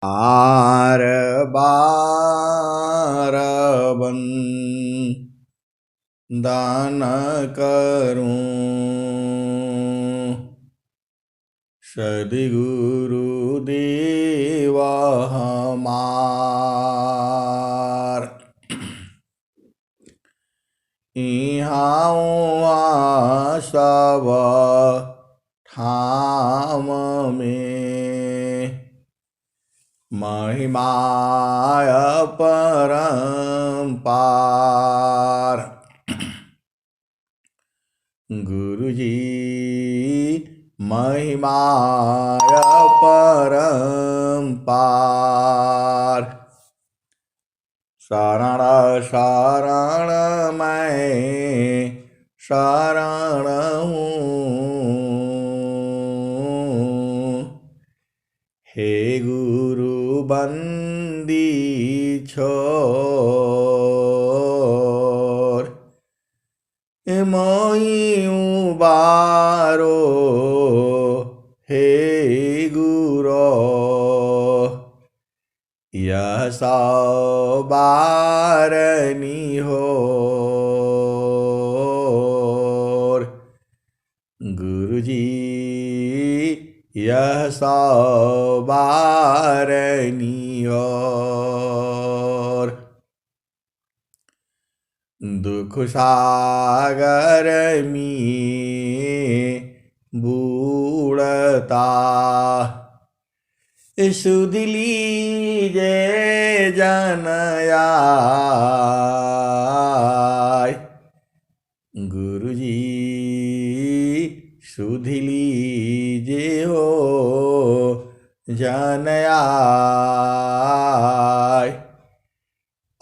बार बार दान करूं सद्गुरु देव हमार। इहाँ सब ठाम में महिमाय परंपार। गुरुजी महिमाय परंपार। शरण शरण मैं शरण हूँ, हे गुरु बंदी छोर। मोई उबारो हे गुरो, यह सौ बारनी होर। गुरुजी यह सौ बारनी होर। दुख सागर में बूढ़ता सुध लीजे जन आय। गुरुजी सुध लीजे हो जन आय।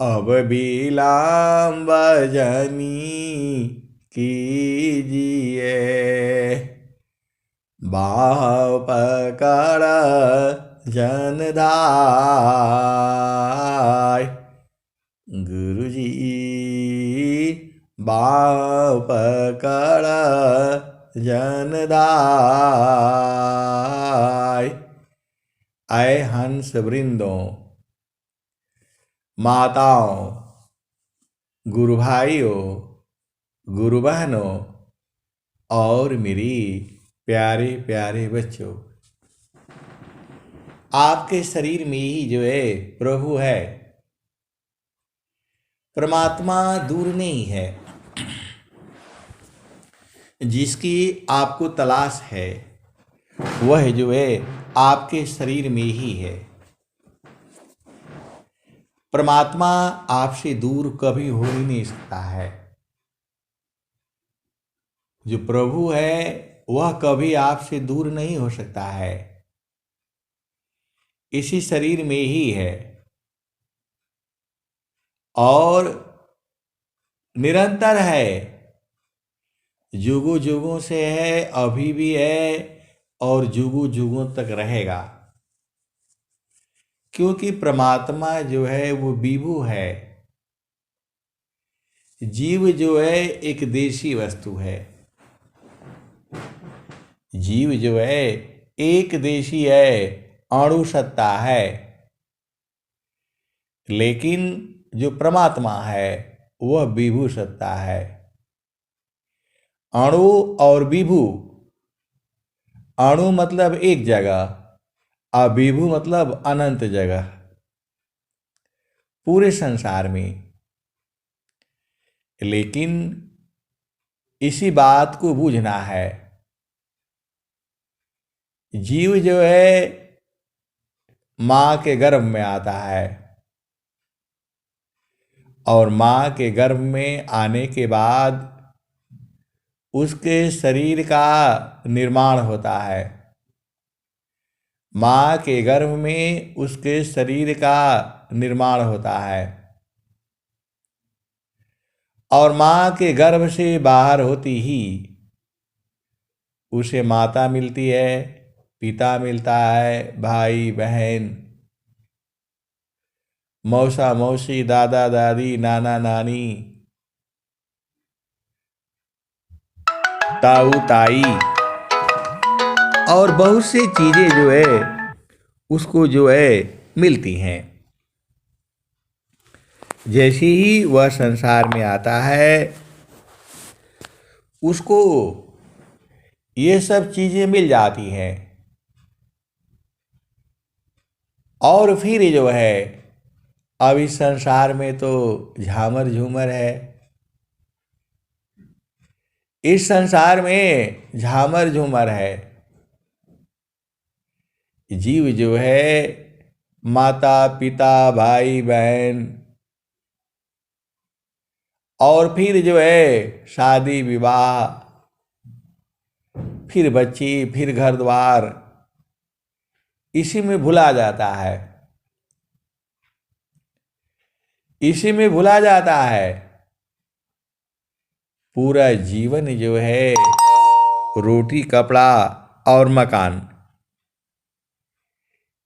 अब विलंब जनी कीजिए, बाह पकड़ जनधाय। गुरुजी बाह पकड़ जनधाय। आए हंस वृंदों, माताओं, गुरु भाइयों, गुरु बहनों और मेरी प्यारे प्यारे बच्चों, आपके शरीर में ही जो है प्रभु है। परमात्मा दूर नहीं है। जिसकी आपको तलाश है वह जो है आपके शरीर में ही है। परमात्मा आपसे दूर कभी हो ही नहीं सकता है। जो प्रभु है वह कभी आपसे दूर नहीं हो सकता है। इसी शरीर में ही है और निरंतर है। जुगों जुगों से है, अभी भी है और जुगों जुगों तक रहेगा। क्योंकि परमात्मा जो है वो विभु है। जीव जो है एक देशी वस्तु है। जीव जो है एक देशी है, अणु सत्ता है। लेकिन जो परमात्मा है वह विभु सत्ता है। अणु और विभु, अणु मतलब एक जगह, अविभु मतलब अनंत जगह पूरे संसार में। लेकिन इसी बात को बूझना है। जीव जो है मां के गर्भ में आता है और मां के गर्भ में आने के बाद उसके शरीर का निर्माण होता है। मां के गर्भ में उसके शरीर का निर्माण होता है और मां के गर्भ से बाहर होती ही उसे माता मिलती है, पिता मिलता है, भाई बहन, मौसा मौसी, दादा दादी, नाना नानी, ताऊ ताई और बहुत सी चीजें जो है उसको जो है मिलती हैं। जैसे ही वह संसार में आता है उसको ये सब चीज़ें मिल जाती हैं और फिर जो है अब इस संसार में तो झामर झूमर है। इस संसार में झामर झूमर है। जीव जो है माता पिता भाई बहन और फिर जो है शादी विवाह, फिर बच्ची, फिर घर द्वार, इसी में भुला जाता है। इसी में भुला जाता है। पूरा जीवन जो है रोटी कपड़ा और मकान,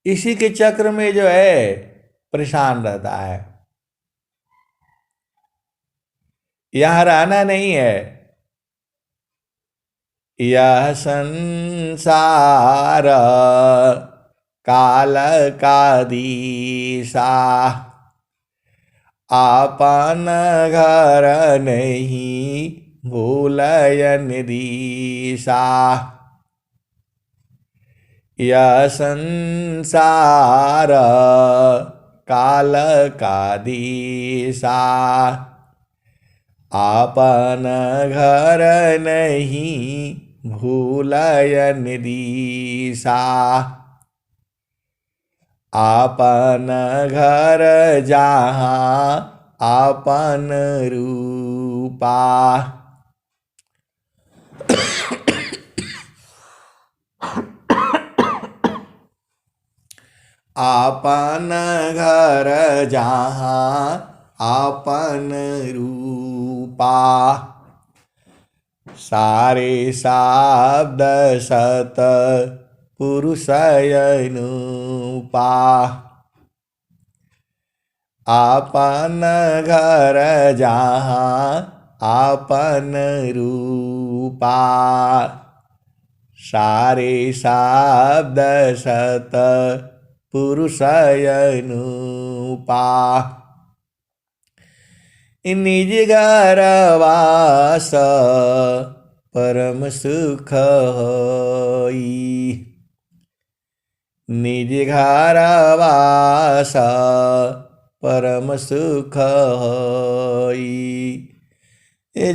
इसी के चक्र में जो है परेशान रहता है। यहां रहना नहीं है। यह संसार काल का दिशा, आपन घर नहीं भूलयन दिशा। यह संसार काल का दिशा, आपन घर नहीं भूलयन दिशा। आपन घर जहाँ आपन रूपा। आपन घर जहाँ आपन रूपा। सारे शब्द सत पुरुषयनुपा। आपन घर जहाँ आपन रूपा। सारे शब्द सत पुरुषयनुपा। निज घर वास परम सुख होई। निज घर वास परम सुख होई।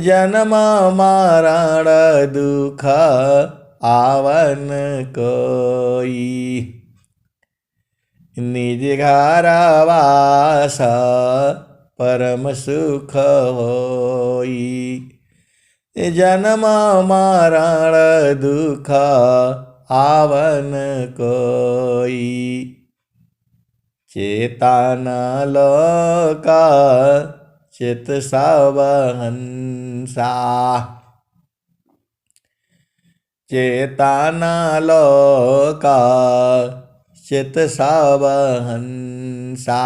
जन्म मरण दुख आवन कोई। निज घर वास परम सुख होई। जन्म मरण दुख आवन कोई। चेतन लोक चित सब हंसा। चेतन लोक चित सब हंसा।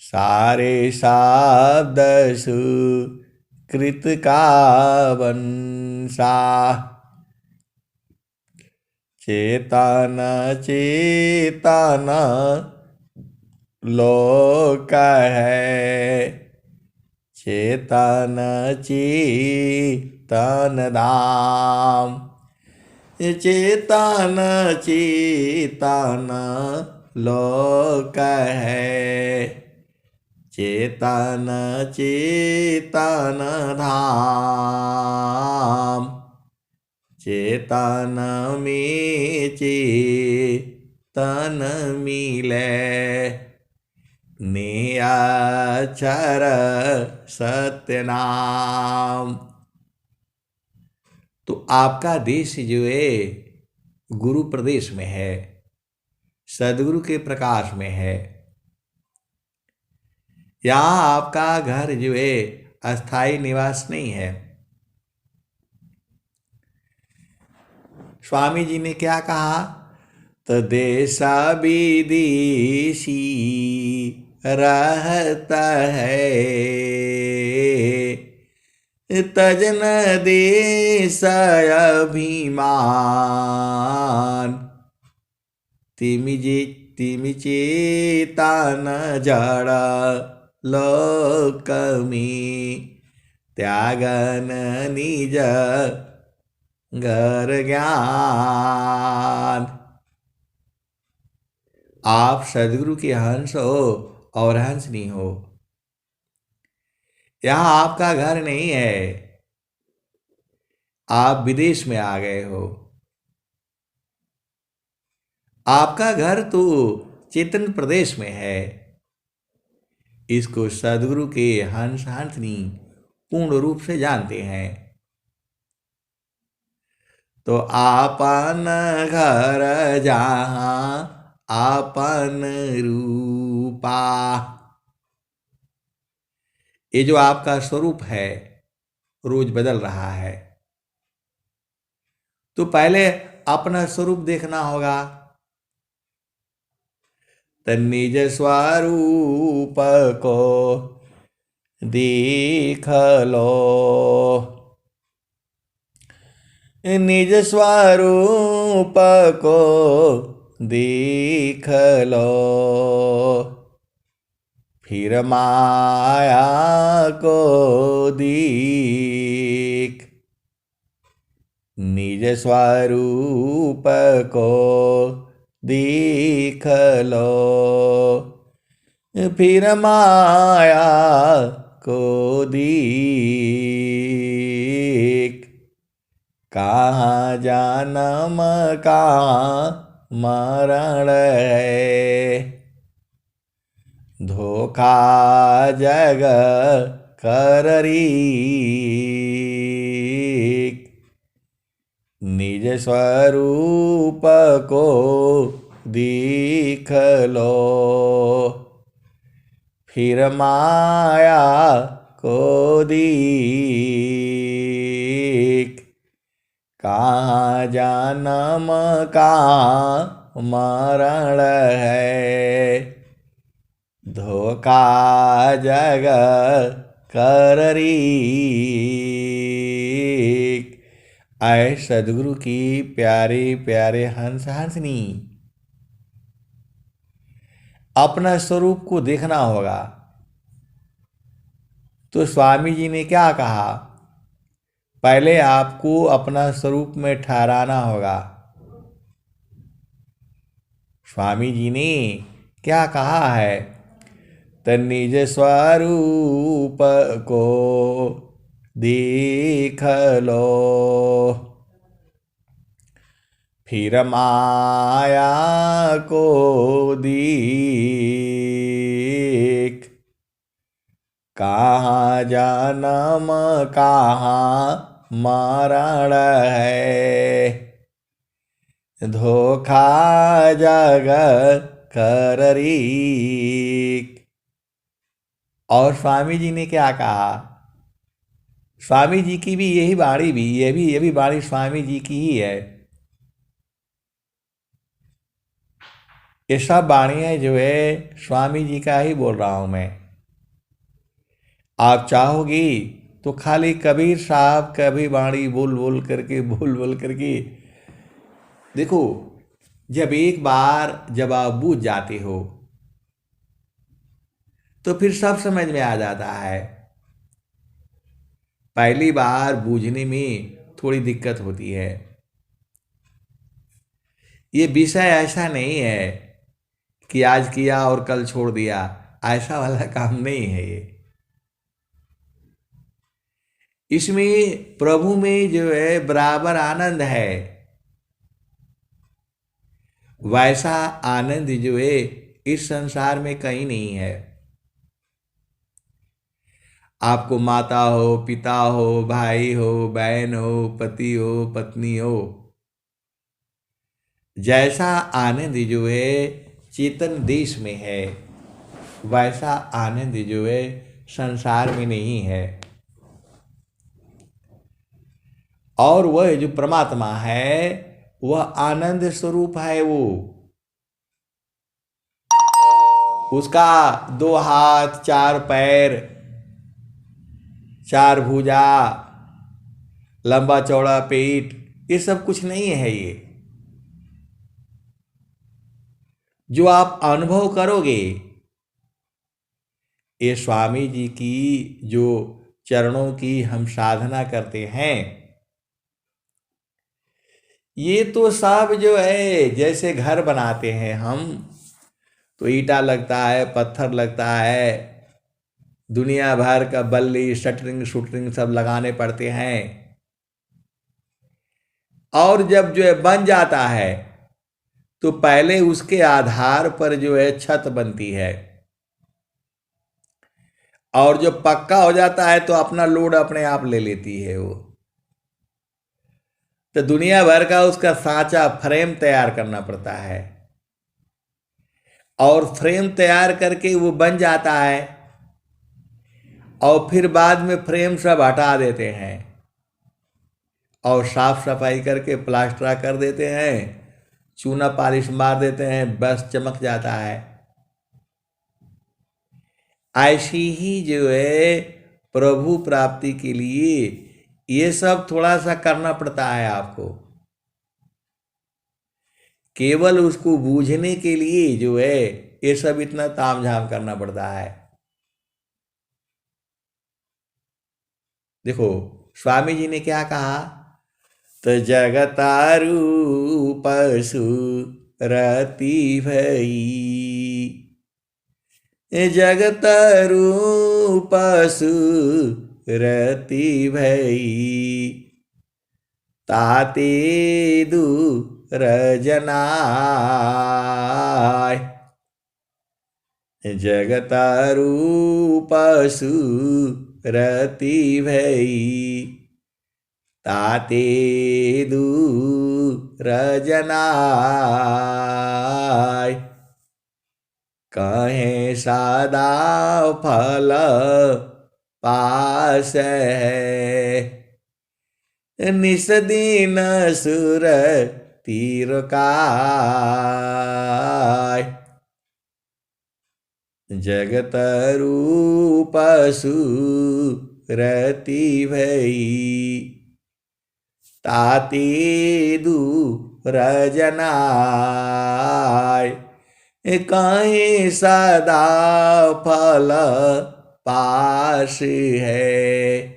सारे शब्द सुकृत का वंशा। चेतन चेतन लोक है। चेतन चेतन धाम। चेतन चेतन लोक है। चेतन चेतन धाम। चेतन में चेतन मिले। निराक्षर सत्य नाम। तो आपका देश जो है गुरु प्रदेश में है, सदगुरु के प्रकाश में है। यहाँ आपका घर जो है अस्थाई निवास नहीं है। स्वामी जी ने क्या कहा? तो देशा विदेशी रहता है। तजन देश अभिमान। तिमिजे तिमि चेतन जड़ लोक में त्यागन निज घर ज्ञान। आप सदगुरु के हंस हो और हंसनी हो। यहां आपका घर नहीं है, आप विदेश में आ गए हो। आपका घर तो चेतन प्रदेश में है। इसको सदगुरु के हंस हंसनी पूर्ण रूप से जानते हैं। तो आपन घर जहां आपन रूपा, ये जो आपका स्वरूप है रोज बदल रहा है, तो पहले अपना स्वरूप देखना होगा। निज स्वरूप को देख लो, निज स्वरूप को देख लो, फिर माया को देख। निज स्वरूप को देख लो, फिर माया को देख। कहाँ जन्म कहाँ मरण है, धोखा जग कर रीक। निज स्वरूप को देख लो, फिर माया को देख। कहाँ जन्म कहाँ मरण है, धोखा जग कर रीक। आए सदगुरु की प्यारे प्यारे हंस हंसनी, अपना स्वरूप को देखना होगा। तो स्वामी जी ने क्या कहा, पहले आपको अपना स्वरूप में ठहराना होगा। स्वामी जी ने क्या कहा है, निज स्वरूप को देख लो, फिर माया को देख। कहाँ जन्म कहाँ मरण है, धोखा जग कर रीक। और स्वामी जी ने क्या कहा, स्वामी जी की भी यही वाणी भी ये भी वाणी स्वामी जी की ही है। ये सब वाणियां जो है स्वामी जी का ही बोल रहा हूं मैं। आप चाहोगी तो खाली कबीर साहब का भी वाणी बोल बोल करके देखो। जब एक बार जब आप बूझ जाते हो तो फिर सब समझ में आ जाता है। पहली बार बूझने में थोड़ी दिक्कत होती है। ये विषय ऐसा नहीं है कि आज किया और कल छोड़ दिया, ऐसा वाला काम नहीं है ये। इसमें प्रभु में जो है बराबर आनंद है, वैसा आनंद जो है इस संसार में कहीं नहीं है। आपको माता हो, पिता हो, भाई हो, बहन हो, पति हो, पत्नी हो, जैसा आनंद जो है चेतन देश में है, वैसा आनंद जो है संसार में नहीं है। और वह जो परमात्मा है वह आनंद स्वरूप है। वो उसका 2 हाथ, 4 पैर, 4 भुजा, लंबा चौड़ा पेट, ये सब कुछ नहीं है। जो आप अनुभव करोगे, ये स्वामी जी की जो चरणों की हम साधना करते हैं, ये तो सब जो है जैसे घर बनाते हैं हम, तो ईंटा लगता है, पत्थर लगता है, दुनिया भर का बल्ली शटरिंग शूटरिंग सब लगाने पड़ते हैं। और जब जो है बन जाता है तो पहले उसके आधार पर जो है छत बनती है, और जब पक्का हो जाता है तो अपना लोड अपने आप ले लेती है वो। तो दुनिया भर का उसका सांचा फ्रेम तैयार करना पड़ता है, और फ्रेम तैयार करके वो बन जाता है, और फिर बाद में फ्रेम सब हटा देते हैं और साफ सफाई करके प्लास्टर कर देते हैं, चूना पॉलिश मार देते हैं, बस चमक जाता है। ऐसी ही जो है प्रभु प्राप्ति के लिए ये सब थोड़ा सा करना पड़ता है आपको। केवल उसको बूझने के लिए जो है ये सब इतना तामझाम करना पड़ता है। देखो स्वामी जी ने क्या कहा, तो जगतारू पशु रति भई, जगतारू पशु रति भई, ताते दूर जनाय, जगतारू पशु रति भई, ताते दूर जनाय, कहें सदा फल पास है, निस दिन सुर तीर काय, जगत रूप सुरति भई, ताते दूर जनाय, काहे सदा फल पास है,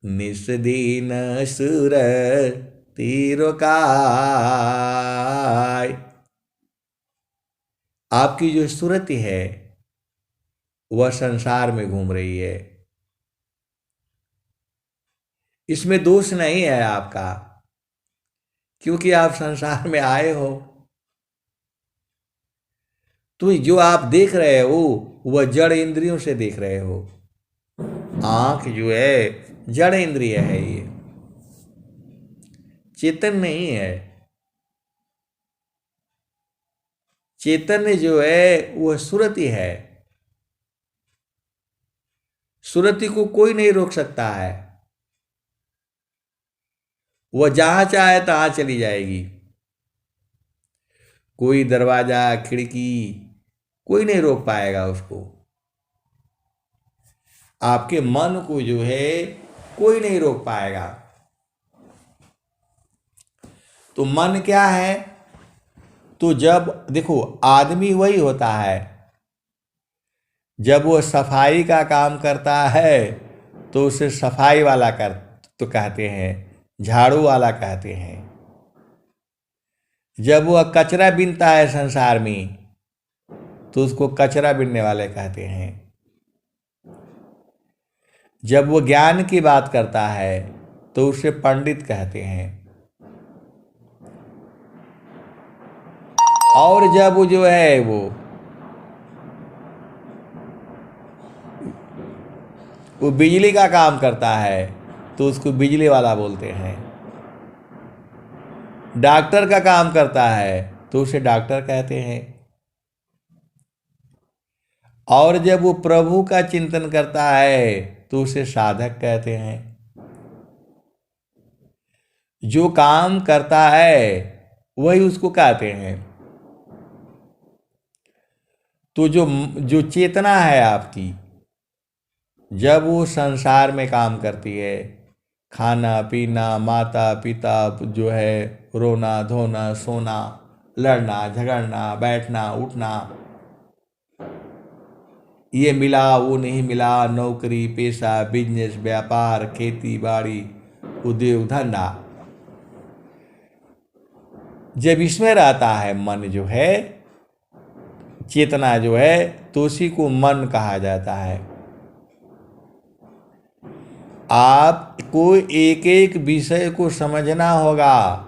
निस दिन सुर तीर काय। आपकी जो सुरति है वह संसार में घूम रही है, इसमें दोष नहीं है आपका, क्योंकि आप संसार में आए हो। तो जो आप देख रहे हो वह जड़ इंद्रियों से देख रहे हो। आंख जो है जड़ इंद्रिय है, ये चेतन नहीं है। चैतन्य जो है वह सुरति है, सुरति को कोई नहीं रोक सकता है, वह जहां चाहे तहां चली जाएगी। कोई दरवाजा खिड़की कोई नहीं रोक पाएगा उसको। आपके मन को जो है कोई नहीं रोक पाएगा। तो मन क्या है, तो जब देखो आदमी वही होता है, जब वो सफाई का काम करता है तो उसे सफाई वाला कर तो कहते हैं, झाड़ू वाला कहते हैं। जब वह कचरा बीनता है संसार में तो उसको कचरा बीनने वाले कहते हैं। जब वो ज्ञान की बात करता है तो उसे पंडित कहते हैं। और जब वो जो है वो बिजली का काम करता है तो उसको बिजली वाला बोलते हैं। डॉक्टर का काम करता है तो उसे डॉक्टर कहते हैं। और जब वो प्रभु का चिंतन करता है तो उसे साधक कहते हैं। जो काम करता है वही उसको कहते हैं। तो जो चेतना है आपकी, जब वो संसार में काम करती है, खाना पीना, माता पिता जो है, रोना धोना सोना, लड़ना झगड़ना बैठना उठना, ये मिला वो नहीं मिला, नौकरी पेशा बिजनेस व्यापार खेती बाड़ी उद्योग धंधा, जब इसमें रहता है मन जो है, चेतना जो है, तो उसी को मन कहा जाता है। आपको एक एक विषय को समझना होगा।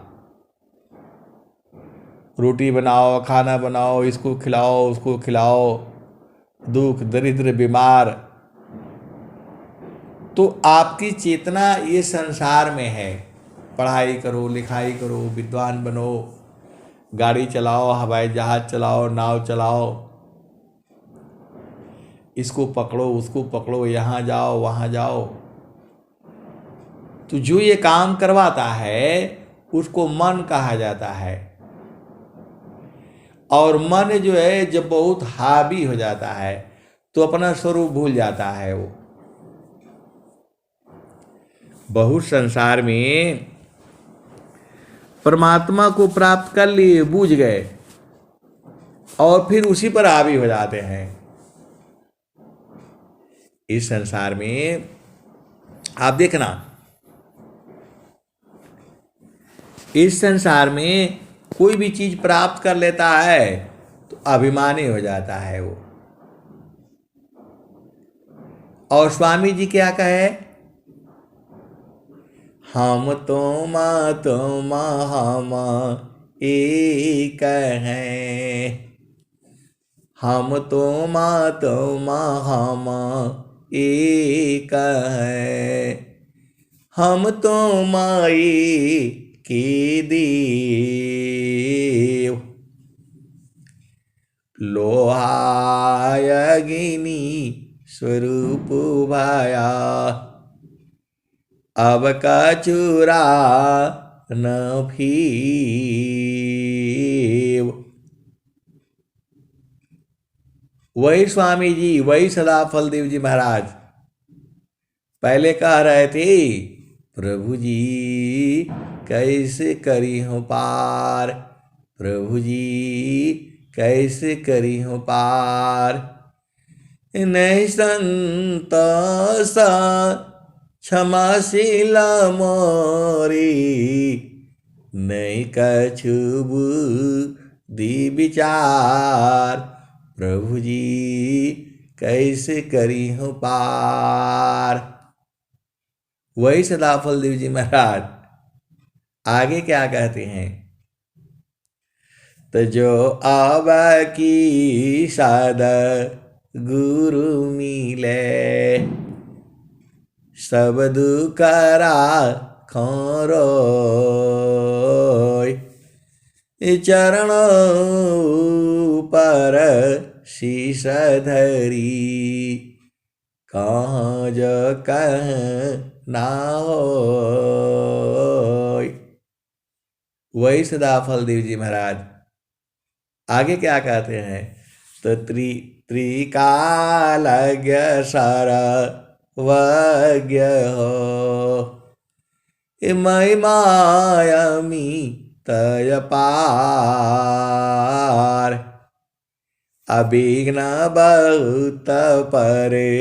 रोटी बनाओ, खाना बनाओ, इसको खिलाओ उसको खिलाओ, दुख दरिद्र बीमार, तो आपकी चेतना ये संसार में है। पढ़ाई करो लिखाई करो विद्वान बनो, गाड़ी चलाओ हवाई जहाज चलाओ नाव चलाओ, इसको पकड़ो उसको पकड़ो, यहाँ जाओ वहाँ जाओ, तो जो ये काम करवाता है उसको मन कहा जाता है। और मन जो है जब बहुत हावी हो जाता है तो अपना स्वरूप भूल जाता है। वो बहुत संसार में परमात्मा को प्राप्त कर लिए, बूझ गए और फिर उसी पर हावी हो जाते हैं। इस संसार में आप देखना, इस संसार में कोई भी चीज प्राप्त कर लेता है तो अभिमानी हो जाता है वो। और स्वामी जी क्या कहे, हम तुम हम एक हैं, हम तुम हम एक हैं, हम तुम के देव, लोहाय अग्नि स्वरूप भाया, अब कचूरा न फीव। वही स्वामी जी, वही सदाफल देव जी महाराज पहले कह रहे थे, प्रभु जी कैसे करी हो पार, प्रभु जी कैसे करी हो पार, नहीं संतोष क्षमाशील मोरी, नहीं कछु बुद्धि विचार, प्रभु जी कैसे करी हो पार। वही सदाफल देव जी महाराज आगे क्या कहते हैं, तो जो अब की साद गुरु मिले, सब दुखरा खोरोय, चरणों पर शीश धरी, कहाँ जो कह ना होय। वही सदाफल देव जी महाराज आगे क्या कहते हैं, तो त्रिकालज्ञ सर्वज्ञ हो, महिमायमी तय पार, अभिघ्न बहुत परे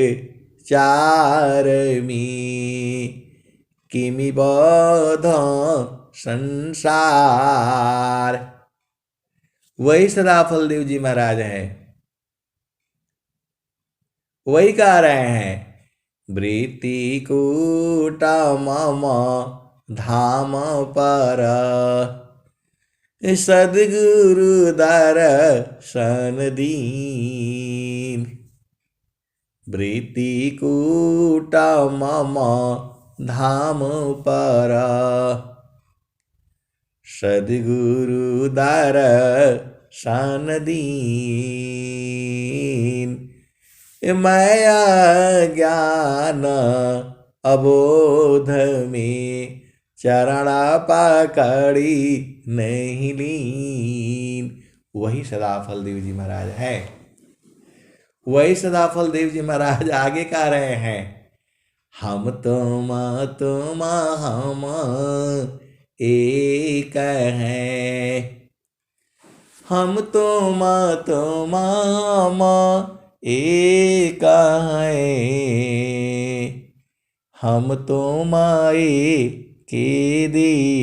चारमी, किमि बोध संसार। वही सदाफल देव जी महाराज हैं, वही कह रहे हैं, वृत्ति कूट मम धाम पर, सद्गुरु दर्शन दीन, वृत्ति कूट मम धाम पर, सद्गुरु दर्शन दीन, माया ज्ञान अबोध में, चरण पकड़ी नहीं लीन। वही सदाफल देव जी महाराज है। वही सदाफल देव जी महाराज आगे कह रहे हैं, हम तुम हम एक हैं, हम तो मामा एक हैं, हम तो माए के देव।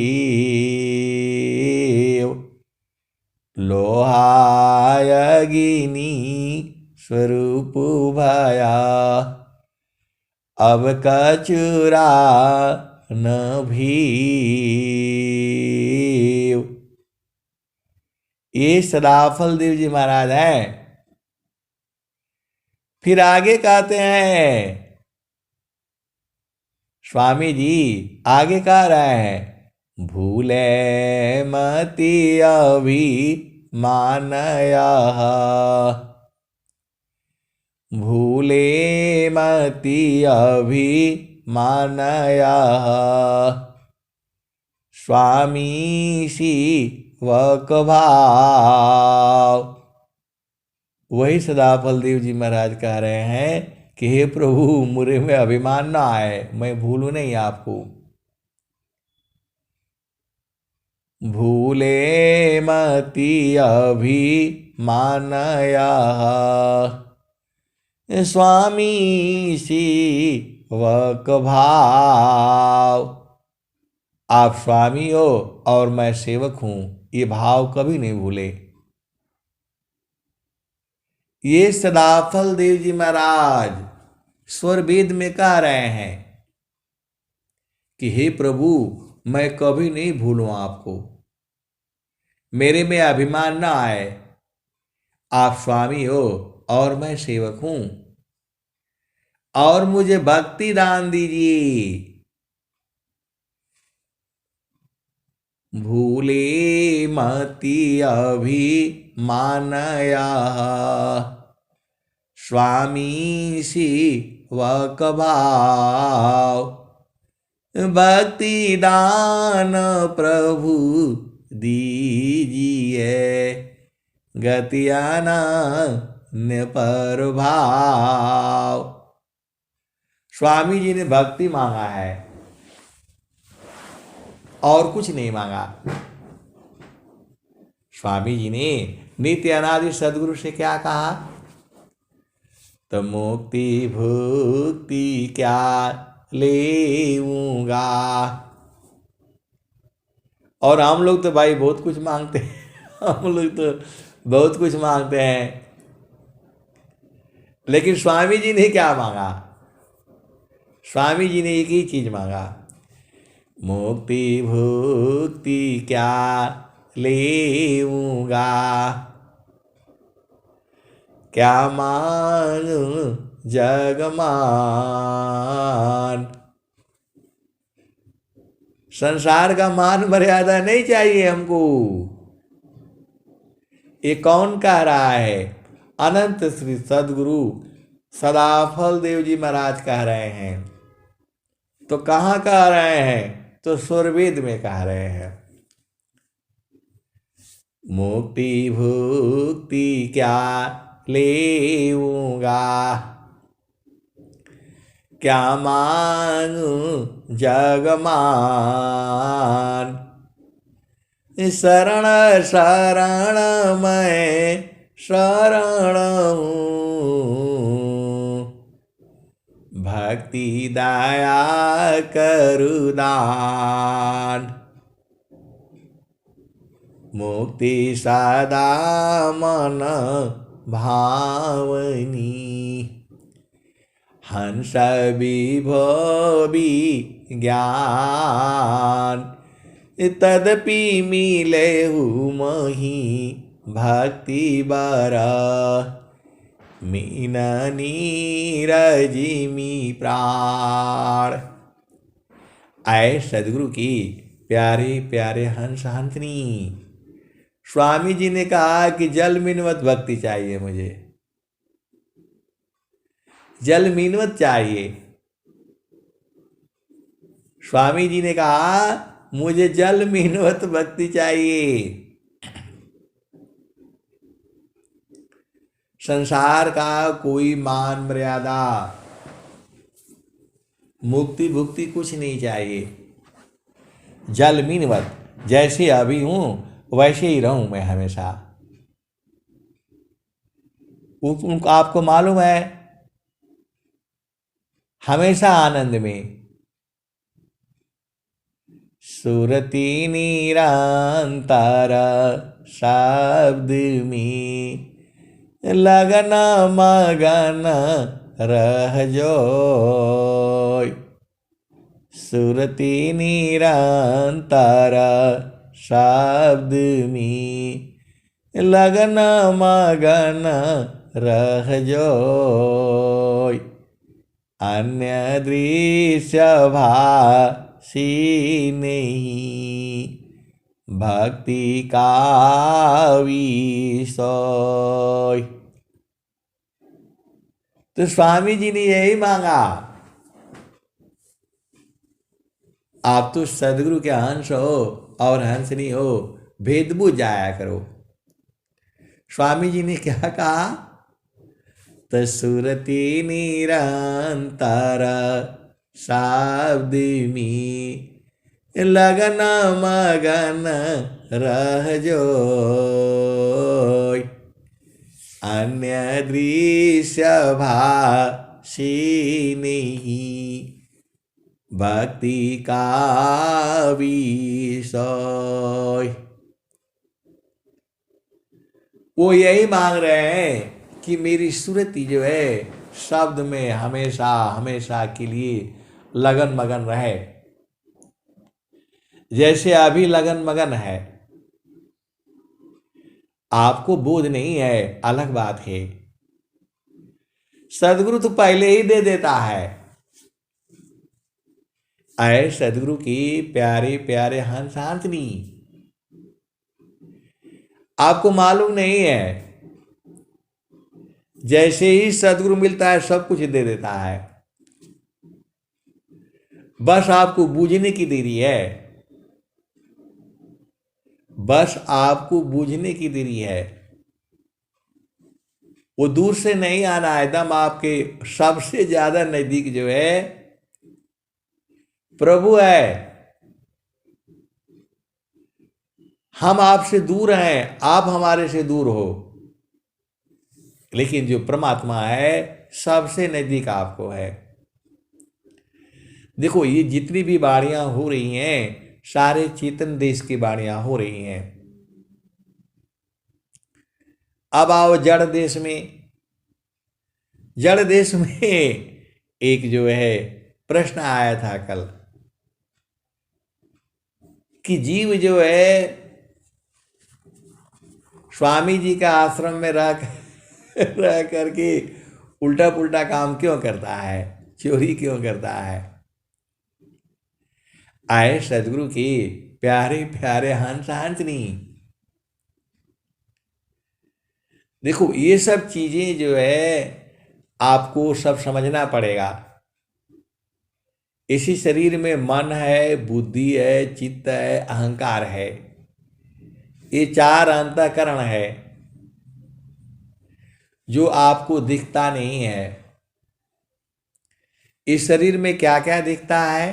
लोहायगिनी स्वरूप भया, अब कचुरा न भीव। ये सदाफल देव जी महाराज हैं। फिर आगे कहते हैं स्वामी जी, आगे कह रहे हैं, भूले मति अभी मानया, भूले मति अभी मानया, स्वामी शिवक भाव। वही सदाफल देव जी महाराज कह रहे हैं कि हे प्रभु, मुझे में अभिमान ना आए, मैं भूलूं नहीं आपको। भूले मति अभी मानया, स्वामी शिवक भाव। आप स्वामी हो और मैं सेवक हूं, ये भाव कभी नहीं भूले। ये सदाफल देव जी महाराज स्वर वेद में कह रहे हैं कि हे प्रभु, मैं कभी नहीं भूलूं आपको, मेरे में अभिमान ना आए। आप स्वामी हो और मैं सेवक हूं, और मुझे भक्ति दान दीजिए। भूले मति अभी मानया, स्वामी शिवक भाव। भक्ति दान प्रभु दीजिए, गति अनन्य पर भाव। स्वामी जी ने भक्ति मांगा है और कुछ नहीं मांगा। स्वामी जी ने नित्य अनादि सदगुरु से क्या कहा? तो मुक्ति भुक्ति क्या लेऊंगा। और हम लोग तो भाई बहुत कुछ मांगते हैं हम लोग तो बहुत कुछ मांगते हैं, लेकिन स्वामी जी ने क्या मांगा? स्वामी जी ने एक ही चीज मांगा, मुक्ति भुक्ति क्या लेऊंगा। क्या मांगू जगमान। संसार का मान मर्यादा नहीं चाहिए हमको। ये कौन कह रहा है? अनंत श्री सदगुरु सदाफल देव जी महाराज कह रहे हैं। तो कहाँ कह रहे हैं? तो स्वरवेद में कह रहे हैं, मुक्ति भुक्ति क्या लेऊंगा। क्या मांगू जगमान। शरण शरण मैं शरण हूँ, भक्ति दया करु दान। मुक्ति सदा मन भावनी, हंस विभवी ज्ञान। तदपि मिले मही भक्ति बर, मीन नीरजिमी प्राण। आए सदगुरु की प्यारे प्यारे हंस हंसनी। स्वामी जी ने कहा कि जल मिनवत भक्ति चाहिए मुझे, जल मिनवत चाहिए। स्वामी जी ने कहा मुझे जल मिनवत भक्ति चाहिए। संसार का कोई मान मर्यादा मुक्ति भुक्ति कुछ नहीं चाहिए। जल मिनवत, जैसे अभी हूं वैसे ही रहूं मैं हमेशा। उनको आपको मालूम है हमेशा आनंद में। सुरती निरंतर शब्द में लगन मगन रह जोय। सुरती निरंतर शब्द में लगन मगन रह जोय। अन्य दृश्य भाषी नहीं भक्ति का विषय। तो स्वामी जी ने यही मांगा, आप तो सदगुरु के हंस हो और हंसनी हो, भेद बुझ जाया करो। स्वामी जी ने क्या कहा, तसुरति निरंतर शब्द में लगन मगन रह जोय। अन्य दृश्य भाषी नहीं भक्ति का विषय। वो यही मांग रहे हैं कि मेरी सुरति जो है शब्द में हमेशा हमेशा के लिए लगन मगन रहे, जैसे अभी लगन मगन है। आपको बोध नहीं है, अलग बात है। सदगुरु तो पहले ही दे देता है। आए सदगुरु की प्यारे प्यारे हंस हंसनी, आपको मालूम नहीं है, जैसे ही सदगुरु मिलता है सब कुछ दे देता है, बस आपको बूझने की देरी है। बस आपको बूझने की देरी है। वो दूर से नहीं आना है, एकदम आपके सबसे ज्यादा नजदीक जो है प्रभु है। हम आपसे दूर हैं, आप हमारे से दूर हो, लेकिन जो परमात्मा है सबसे नजदीक आपको है। देखो ये जितनी भी वाणियां हो रही हैं सारे चेतन देश की वाणियां हो रही हैं। अब आओ जड़ देश में। जड़ देश में एक जो है प्रश्न आया था कल कि जीव जो है स्वामी जी का आश्रम में रह करके उल्टा पुल्टा काम क्यों करता है, चोरी क्यों करता है। आए सदगुरु की प्यारे प्यारे हंस हंसनी, देखो ये सब चीजें जो है आपको सब समझना पड़ेगा। इसी शरीर में मन है, बुद्धि है, चित्त है, अहंकार है, ये चार अंतःकरण है जो आपको दिखता नहीं है। इस शरीर में क्या क्या दिखता है,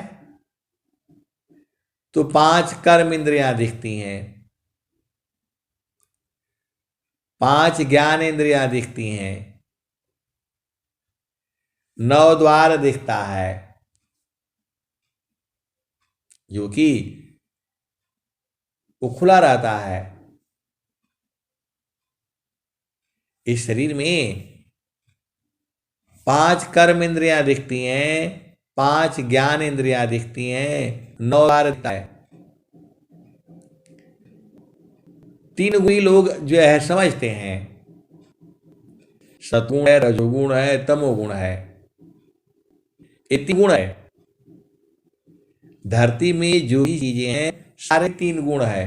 तो 5 कर्म इंद्रियां दिखती हैं, 5 ज्ञान इंद्रियां दिखती हैं, 9 द्वार दिखता है जो कि वो खुला रहता है। इस शरीर में 5 कर्म इंद्रियां दिखती हैं, 5 ज्ञान इंद्रियां दिखती हैं, 9 द्वार दिखता है। 3 गुणी लोग जो है समझते हैं, सतगुण है, रजोगुण है, तमोगुण है, ये 3 गुण है। धरती में जो भी चीजें हैं सारे 3 गुण है।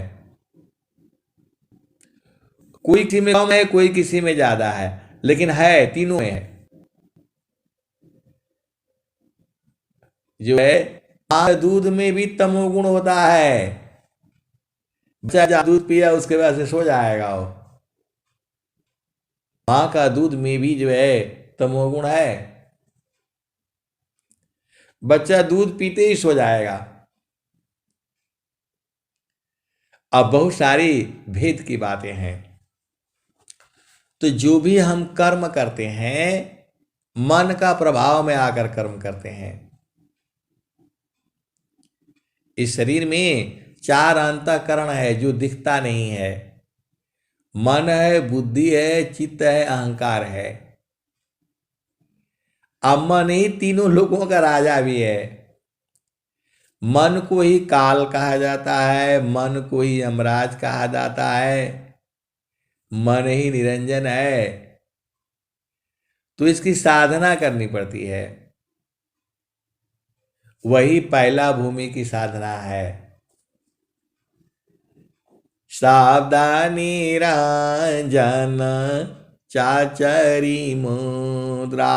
कोई किसी में कम है, कोई किसी में ज्यादा है, लेकिन है तीनों में है। जो है दूध में भी तमोगुण होता है। बच्चा दूध पिया उसके बाद से सो जाएगा, वो मां का दूध में भी जो है तमोगुण है, बच्चा दूध पीते ही सो जाएगा। अब बहुत सारी भेद की बातें हैं। तो जो भी हम कर्म करते हैं मन का प्रभाव में आकर कर्म करते हैं। इस शरीर में 4 अंतःकरण है जो दिखता नहीं है। मन है, बुद्धि है, चित्त है, अहंकार है। अब मन ही तीनों लोगों का राजा भी है। मन को ही काल कहा जाता है, मन को ही यमराज कहा जाता है, मन ही निरंजन है। तो इसकी साधना करनी पड़ती है। वही पहला भूमि की साधना है। सावधानी रंजन चाचरी मुद्रा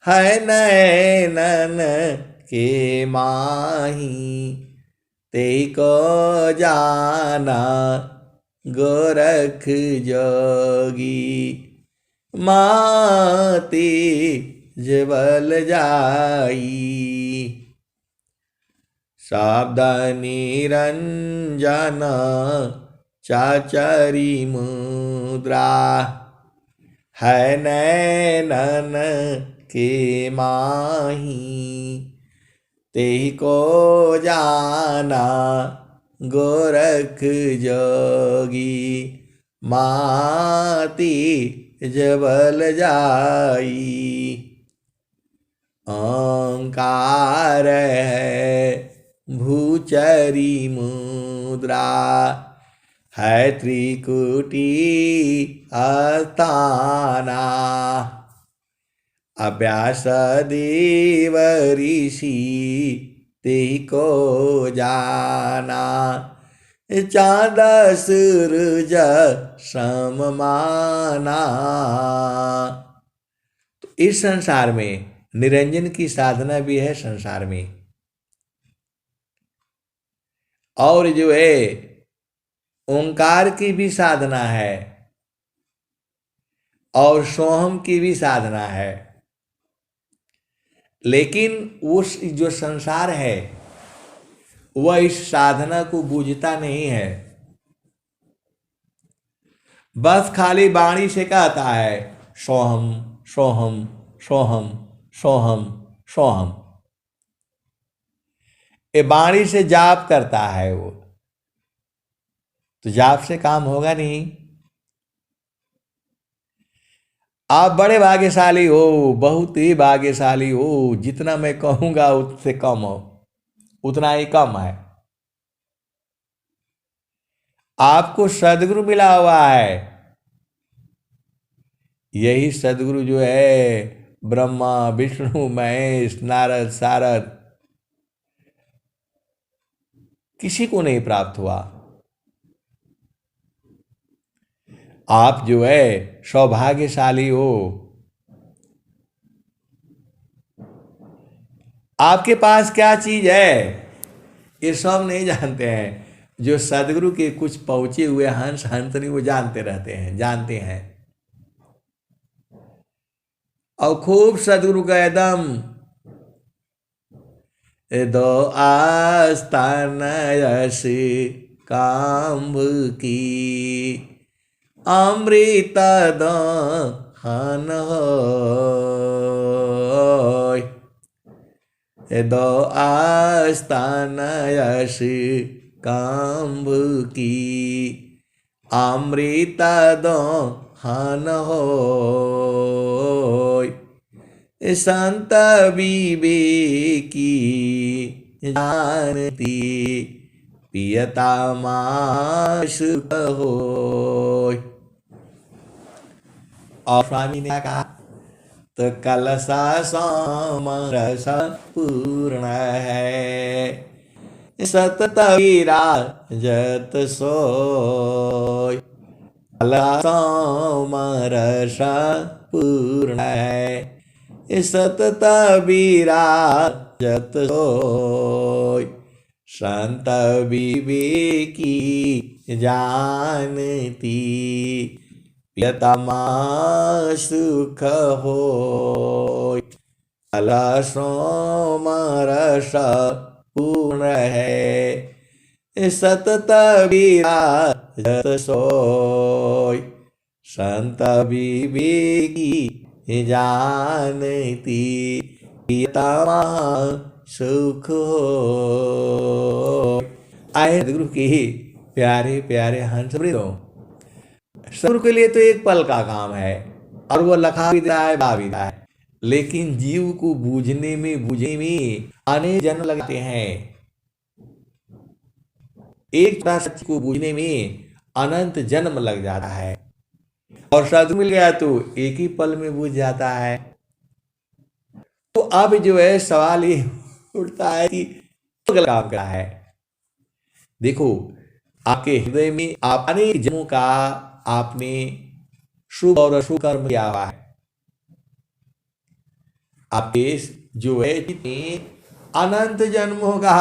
है नैनन के माही तेई को जाना गोरख जोगी माती जबल जाई। सावधानी रंजन चाचरी मुद्रा है नैनन के माही तेहि को जाना गोरख जोगी माती जबल जाई। ओंकार है भूचरी मुद्रा है त्रिकुटी अस्थाना अभ्यास देव ऋषि तेहि को जाना चाँद सूरज सममाना। तो इस संसार में निरंजन की साधना भी है संसार में, और जो है ओंकार की भी साधना है और सोहम की भी साधना है। लेकिन उस जो संसार है वह इस साधना को बूझता नहीं है, बस खाली वाणी से कहता है सोहम सोहम सोहम सोहम सोहम। ये वाणी से जाप करता है वो, तो जाप से काम होगा नहीं। आप बड़े भाग्यशाली हो, बहुत ही भाग्यशाली हो, जितना मैं कहूंगा उससे कम हो, उतना ही कम है। आपको सदगुरु मिला हुआ है। यही सदगुरु जो है ब्रह्मा विष्णु महेश नारद सारद किसी को नहीं प्राप्त हुआ। आप जो है सौभाग्यशाली हो। आपके पास क्या चीज है ये सब नहीं जानते हैं। जो सदगुरु के कुछ पहुंचे हुए हंस हंसनी वो जानते रहते हैं, जानते हैं। और खूब सदगुरु का एकदम दो आस्थान यश काम्ब की अमृत दहन होय। दो आस्थान यश काम्ब की अमृत दहन होय। संत विवेकी जानती पियता सुख होय। और स्वामी ने कहा तो कलसा समरस पूर्ण है सतत विराजत सोय। कलसा समरस पूर्ण है सतत विराजत सोय। संत विवेकी जानती पियतमा सुख होय। कलशोमरस पूर्ण है सतत विराजत सोय। संत विवेकी जानती तमा सुख हो। आए सदगुरु की प्यारे प्यारे हंस वृंदों, सदगुरु के लिए तो एक पल का काम है और वो लखा भी रहा है, बा भी रहा है, लेकिन जीव को बूझने में अनेक जन्म लगते हैं। एक छोटा सच को बूझने में अनंत जन्म लग जाता है, और सदगुरु मिल गया तो एक ही पल में बूझ जाता है। तो अब जो है सवाल ये उठता है कि गलत काम क्या है। देखो, आपके हृदय में आप अनेक जन्मों का आपने शुभ और अशुभ कर्म किया हुआ है। आपके जो है जितने अनंत जन्मों का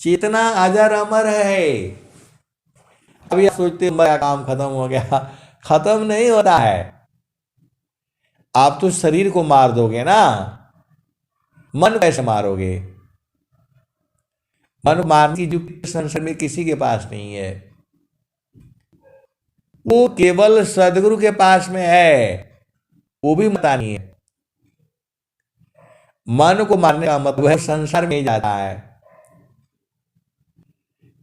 चेतना अजर अमर है। अभी आप सोचते मेरा काम खत्म हो गया, खत्म नहीं होता है। आप तो शरीर को मार दोगे ना, मन कैसे मारोगे? मन मारने की युक्ति संसार में किसी के पास नहीं है, वो केवल सदगुरु के पास में है, वो भी मता नहीं है। मन को मारने का मतलब है संसार में ही जाता है,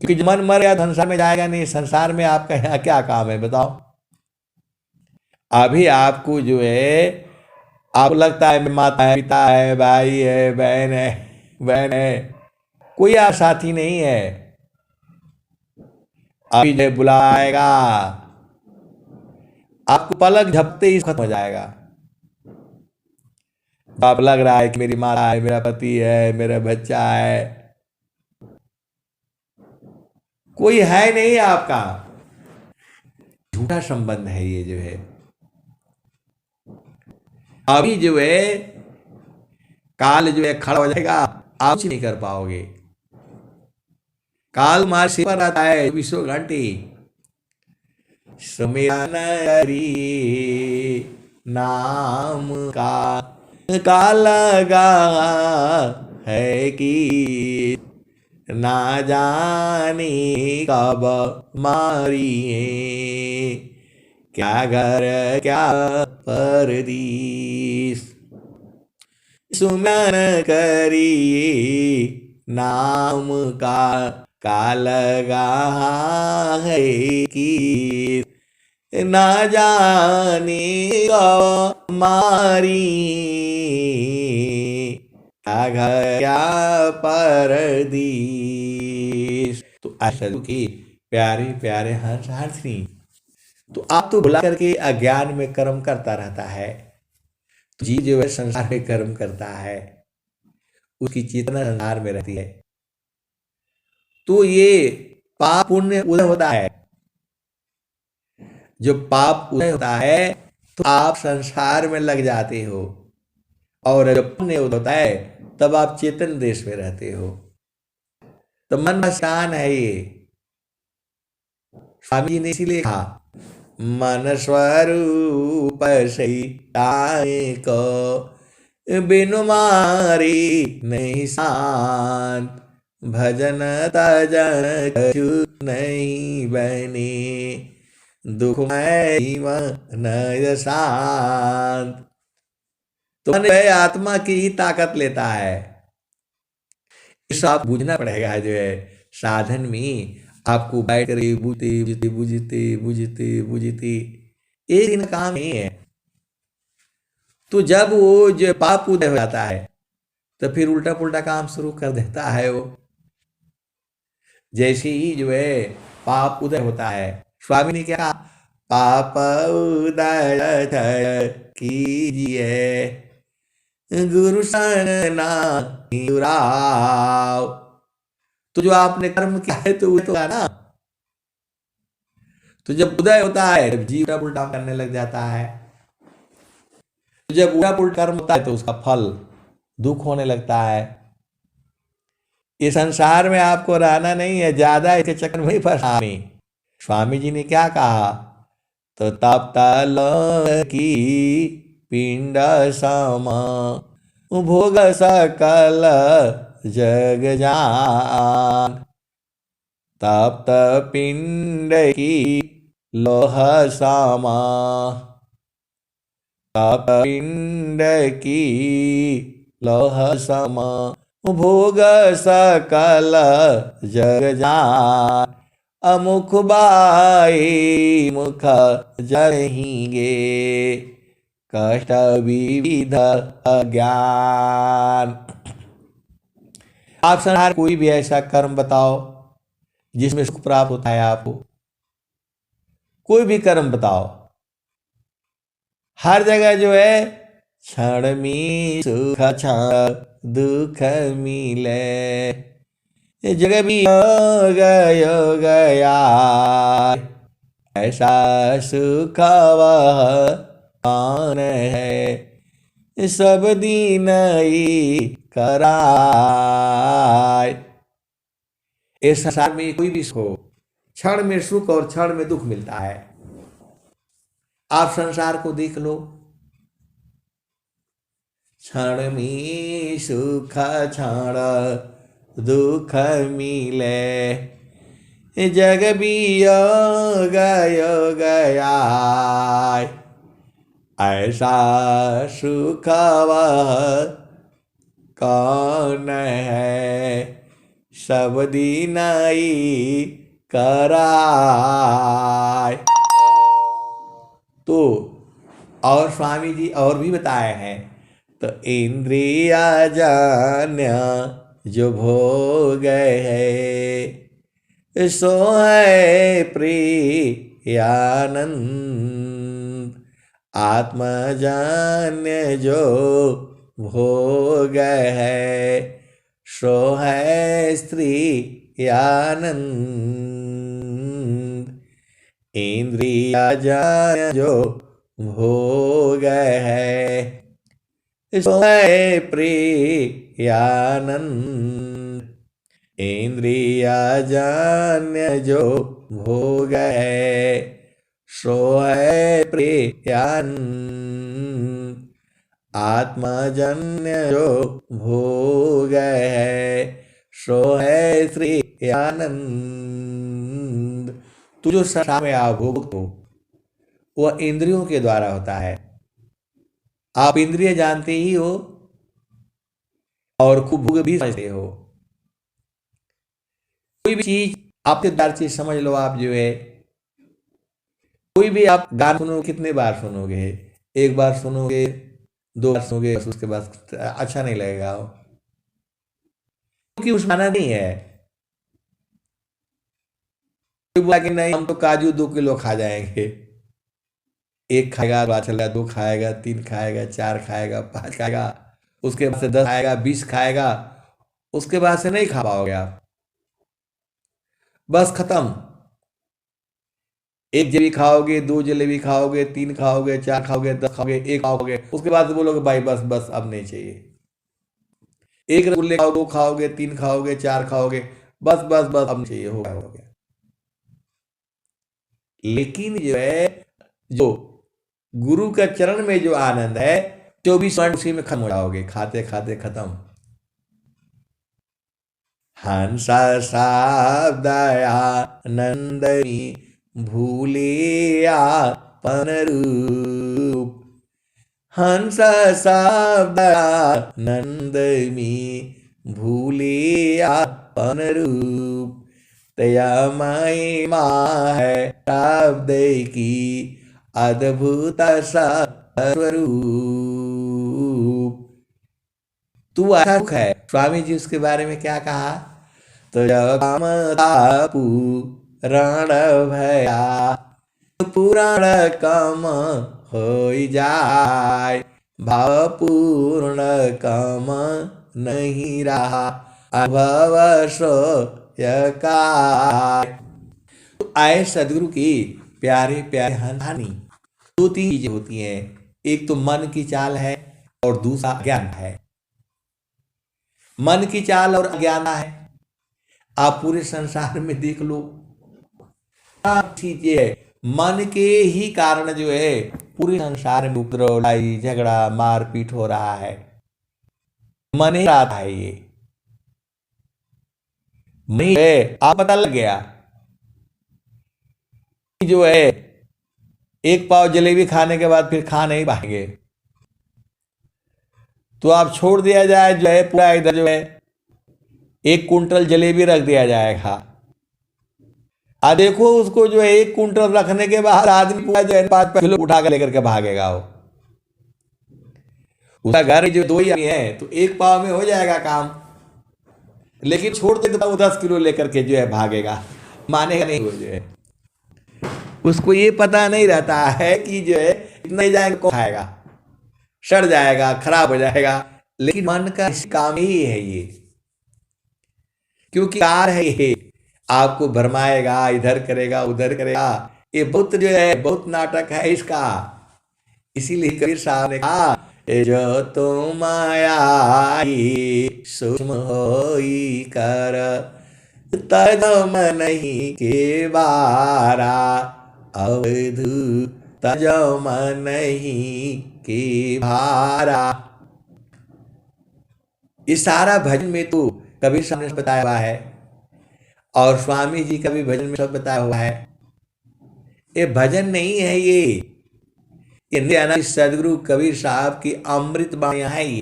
क्योंकि जब मन मर गया संसार में जाएगा नहीं। संसार में आपका यहाँ क्या काम है बताओ? अभी आपको जो है, आपको लगता है माता है, पिता है, भाई है, बहन है, कोई आप साथी नहीं है। अभी जो बुलाएगा, आपको पलक झपकते ही खत्म हो जाएगा। आप लग रहा है कि मेरी माता है, मेरा पति है, मेरा बच्चा है, कोई है नहीं आपका। झूठा संबंध है ये जो है। अभी जो है काल जो है खड़ा हो जाएगा, आप कुछ नहीं कर पाओगे। काल मार सिर पर आता है 24 घंटे। सुमिरन नाम का लगा है कि ना जाने कब मारिए, क्या घर क्या परदीस। सुमिरन करिए नाम का लगा है कि ना जाने कब मारी, क्या घर क्या परदीस। तो ऐसा की प्यारे प्यारे हंस हंसनी, तो आप तो भुला करके अज्ञान में कर्म करता रहता है। तो जीव जो है संसार में कर्म करता है, उसकी चेतना संसार में रहती है। तो ये पाप पुण्य उदय होता है। जब पाप उदय होता है तो आप संसार में लग जाते हो, और जब पुण्य उदय होता है तब आप चेतन देश में रहते हो। तो मन का स्थान है ये। स्वामी जी ने इसीलिए कहा, मन स्वरूप सही को बिनु मारी नहीं शांत, भजन तजन कछु नहीं बने, दुख में मन शांत। तो मन आत्मा की ही ताकत लेता है। इस आप बूझना पड़ेगा। जो है साधन में आपको बैठ कर बुझते बुझते बुझते बुझते बुझते एक दिन काम नहीं है। तो जब वो जो पाप उदय हो जाता है तो फिर उल्टा पुल्टा काम शुरू कर देता है वो। जैसे ही जो है पाप उदय होता है, स्वामी ने क्या कहा, पाप उदय कीजिए गुरु शरणा राव। तो जो आपने कर्म किया है तो वो तो है ना। तो जब उदय होता है जब जीव उल्टा पुल्टा करने लग जाता है। तो जब उल्टा पुल्टा कर्म होता है तो उसका फल दुख होने लगता है। इस संसार में आपको रहना नहीं है, ज्यादा इसके चक्कर में ही फंसा नहीं। स्वामी जी ने क्या कहा, तो तप तल की पिंड सम भोग सकल जग जान, तप्त पिंड की लोह सामा, पिंड की लोह समा, भोग सकल जग जान, अमुख बाई मुख जरहेंगे, कष्ट विविध अज्ञान। आप संसार कोई भी ऐसा कर्म बताओ जिसमें सुख प्राप्त होता है आपको, कोई भी कर्म बताओ, हर जगह जो है क्षण में सुख क्षण दुख मिले, जग भी योग गया, ऐसा सुख वह कौन है, सब दिन ही कराए। इस संसार में कोई भी सुख हो, क्षण में सुख और क्षण में दुख मिलता है। आप संसार को देख लो, क्षण में सुख क्षण दुख मिले, जग भी योग गया, ऐसा सुख वह कौन है, सब दिन ही कराए। तो और स्वामी जी और भी बताए हैं, तो इंद्रिया जान्य जो भोग है, सो है प्रिय आनंद, आत्मजान्य जो भोग है, सो है स्त्री आनंद, इंद्रिया जान्य जो भोग है, सो है प्रिय आनंद, इंद्रिया जान्य जो भोग है, सो है प्रिय आनंद, आत्मजन्य जो भोग है, सो है श्री आनंद। तू जो संसार में आप भोग हो वह इंद्रियों के द्वारा होता है। आप इंद्रिय जानते ही हो और खूब भोग भी समझते हो। कोई भी चीज आपके दार चीज समझ लो, आप जो है कोई भी आप गाना सुनो, कितने बार सुनोगे? एक बार सुनोगे, दो बार सुनोगे, उसके बाद अच्छा नहीं लगेगा, क्योंकि उसमें आना नहीं है। कोई बोला कि नहीं हम तो काजू 2 किलो खा जाएंगे, एक खाएगा, बात चल रहा, 2 खाएगा, 3 खाएगा, 4 खाएगा, 5 खाएगा, उसके बाद से 10 खाएगा, 20 खाएगा, उसके बाद से नहीं खा पाओगे आप, बस खत्म। 1 जलेबी खाओगे, 2 जलेबी खाओगे, 3 खाओगे, 4 खाओगे, 10 खाओगे, 1 खाओगे, उसके बाद बोलोगे भाई बस बस अब नहीं चाहिए। 1 रसगुल्ले खाओ, 2 खाओगे, 3 खाओगे, 4 खाओगे, बस बस बस अब नहीं चाहिए, हो गया। लेकिन जो है, जो गुरु का चरण में जो आनंद है, 24 घंटे उसी में खत्म हो जाओगे, खाते खाते खत्म। हंस दयानंदनी भूलिया पन रूप, हंस दयानंदमी भूलिया पन रूप, तया महिमा है शब्द की अद्भुत स्वरूप। तू अच्छा सुख है। स्वामी जी उसके बारे में क्या कहा? तो जब कामता पुराण भया, पुराण कम हो जाए, भाव पूर्ण कम नहीं रहा, अभव सो यकार। तो आए सदगुरु की प्यारे प्यारे हानि। 2-3 चीजें होती हैं, एक तो मन की चाल है और दूसरा ज्ञान है। मन की चाल और अज्ञान है। आप पूरे संसार में देख लो, चीजें है मन के ही कारण जो है पूरे संसार में उपद्रव, लड़ाई झगड़ा मारपीट हो रहा है। मन ही रहा है ये नहीं है। आप पता लग गया जो है एक पाव जलेबी खाने के बाद फिर खा नहीं पाएंगे, तो आप छोड़ दिया जाए जो है पूरा इधर जो है 1 कुंटल जलेबी रख दिया जाएगा। आ देखो उसको जो है 1 कुंटल रखने के बाद आदमी पूरा जो है 5 5 किलो उठा कर लेकर के भागेगा वो। उसका घर जो 2 ही आदमी है तो 1 पाव में हो जाएगा काम, लेकिन छोड़ते तो वो 10 किलो लेकर के जो है भागेगा, मानेगा नहीं वो जो है। उसको ये पता नहीं रहता है कि जो है इतना ही जाएगा कौन खाएगा, सड़ जाएगा, खराब हो जाएगा। लेकिन मन का इस काम ही है ये, क्योंकि कार है ये, आपको भरमाएगा, इधर करेगा उधर करेगा। ये बहुत जो है बहुत नाटक है इसका। इसीलिए कबीर साहब ने कहा जो तुम आई सूक्ष्म होई कर तजम नहीं के बारा अवधु तजम नहीं के भारा। इस सारा भजन में तो कबीर साहब ने बताया हुआ है और स्वामी जी का भी भजन में सब बताया हुआ है। ये भजन नहीं है, ये नित्यानंद सदगुरु कबीर साहब की अमृत वाणियां है, ये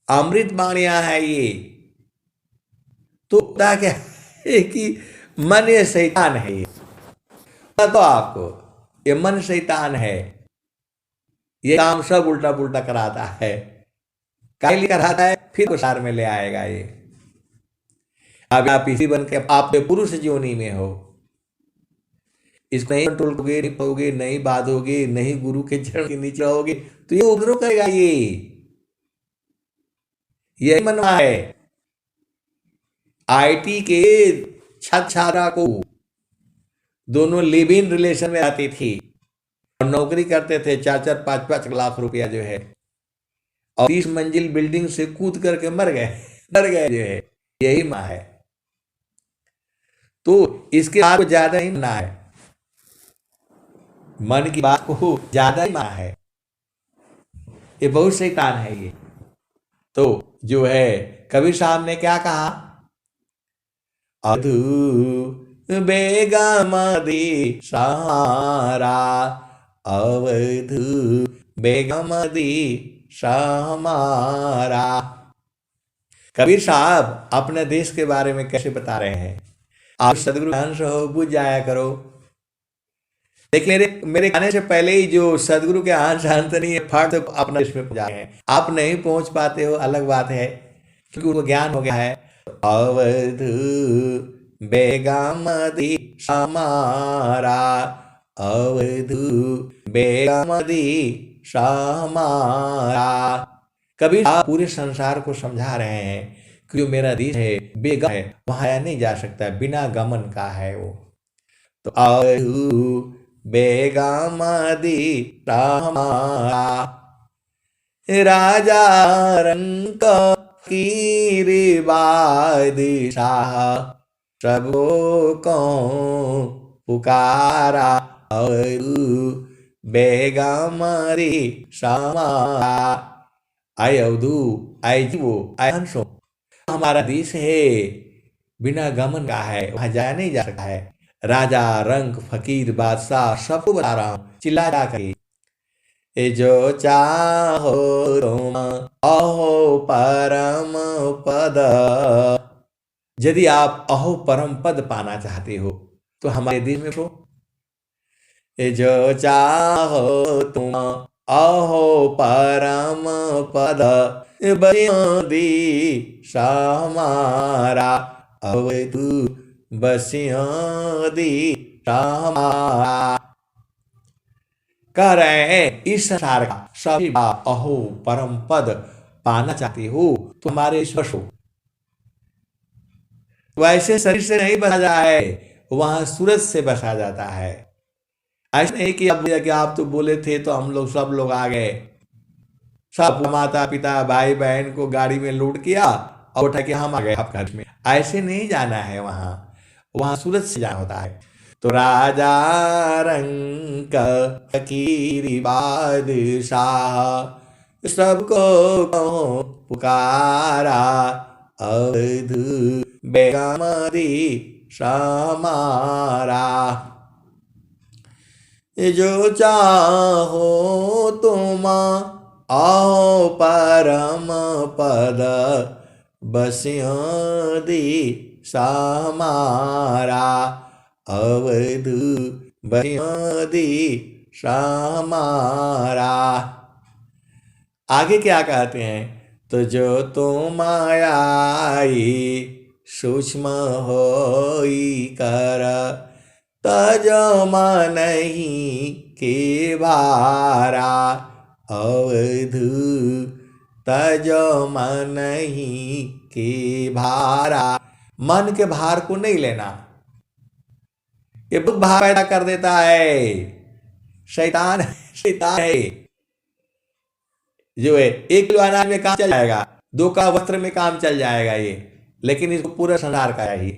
अमृत वाणियां है ये। तो क्या है कि मन ये शैतान है, ये तो आपको ये मन शैतान है, ये काम सब उल्टा पुल्टा कराता है। काहे कराता है, फिर प्रसार में ले आएगा ये। अब आप इसी बन के आप पुरुष योनि में हो, इसको नहीं कंट्रोल करोगे, नहीं पाओगे, नहीं बांधोगे, नहीं गुरु के चरण के नीचे रहोगे तो ये उपद्रव करेगा। ये मनवा है। आईटी के छात्रा को दोनों लिव इन रिलेशन में आती थी और नौकरी करते थे, 4-4 5-5 लाख रुपया जो है, और 30 मंजिल बिल्डिंग से कूद करके मर गए जो है। यही माँ है। तो इसके बात को ज्यादा ही माना है, मन की बात को ज्यादा ही माना है, ये बहुत शैतान है ये। तो जो है कबीर साहब ने क्या कहा, अधू बेगमदी सहारा अवधू बेगमदी समारा। कबीर साहब अपने देश के बारे में कैसे बता रहे हैं। आप सदगुरु अंश हो, बुझ जाया करो। लेकिन मेरे आने से पहले ही जो सदगुरु के अंश नहीं है फट तो अपने देश में पहुंचा है। आप नहीं पहुंच पाते हो अलग बात है, क्योंकि उनको ज्ञान हो गया है। अवधू बेगमदी समारा अवधू बेगमदी समारा। कबीर आप पूरे संसार को समझा रहे हैं कि जो मेरा देश है बेगम है, वहां आया नहीं जा सकता, बिना गमन का है वो। तो अवधू बेगमदी समारा राजा रंक की बादशाह सबो को पुकारा अवधू बेगमदी समारा। आए अवधू, आए जीवो, आए हंसो, हमारा देश है बिना गमन का है, वहां जाया नहीं जा सकता है। राजा रंक फकीर बादशाह सबको बता रहा हूं, चिल्ला जा कर जो चाहो तुम अहो परम पद। यदि आप अहो परम पद पाना चाहते हो तो हमारे देश में हो। जो चाहो तुम अहो परम पद बदी समारा अवधू बसियादी समारा। कह रहे हैं इस संसार का सभी अहो परम पद पाना चाहते हो तो हमारे स्पर्श हो। वैसे शरीर से नहीं बसा जाता है, वहां सूरज से बसा जाता है। ऐसा नहीं कि आप तो बोले थे तो हम लोग सब लोग आ गए, सब माता पिता भाई बहन को गाड़ी में लोड किया और उठा के हम आ गए आपके घर में। ऐसे नहीं जाना है, वहां सूरज से जाना होता है। तो राजा रंक फकीरी बादशाह सबको पुकारा अवधू बेगमदी समारा। जो चाहो तुम आओ परम पद बस्यो दी समारा अवध बस्यो दी समारा। आगे क्या कहते हैं? तो जो तुम आई सूक्ष्म होई कर तज मनहि के भारा अवध तज मनहि के भारा। मन के भार को नहीं लेना, ये बहुत भार पैदा कर देता है। शैतान है जो है। 1 किलो अनाज में काम चल जाएगा, 2 का वस्त्र में काम चल जाएगा ये, लेकिन इसको पूरा संसार का है ये।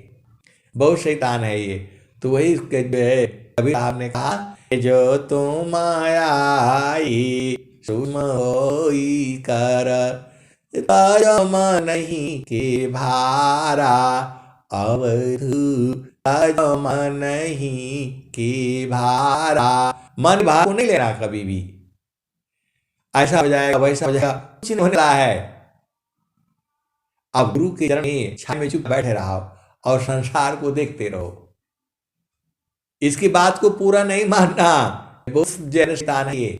बहुत शैतान है ये। तो वही जो है कबीर साहब ने कहा जो तुम आई सूक्ष्म होई कर तज मनहि के भारा अवध तज मनहि के भारा। मन भार को नहीं लेना कभी भी। ऐसा हो जाएगा वैसा हो जाएगा, कुछ नहीं होने रहा है। आप गुरु के चरण में छाया में चुप बैठे रहो और संसार को देखते रहो। इसकी बात को पूरा नहीं मानना, बहुत जैन शैतान है ये।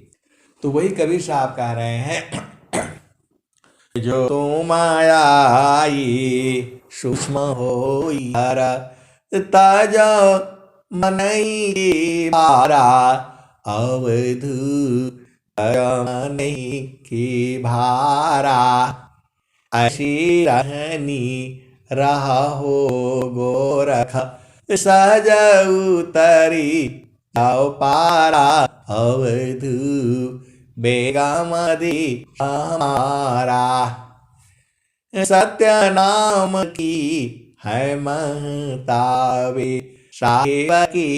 तो वही कबीर साहब कह रहे हैं जो तुम आई सूक्ष्म होई हर तज मनहि के भारा अवध तज मनहि के भारा। ऐसी रहनी रहा हो गोरख सहज उतरी जाओ पारा अवध बेगमदि हमारा। सत्य नाम की है महतावे साहेबकी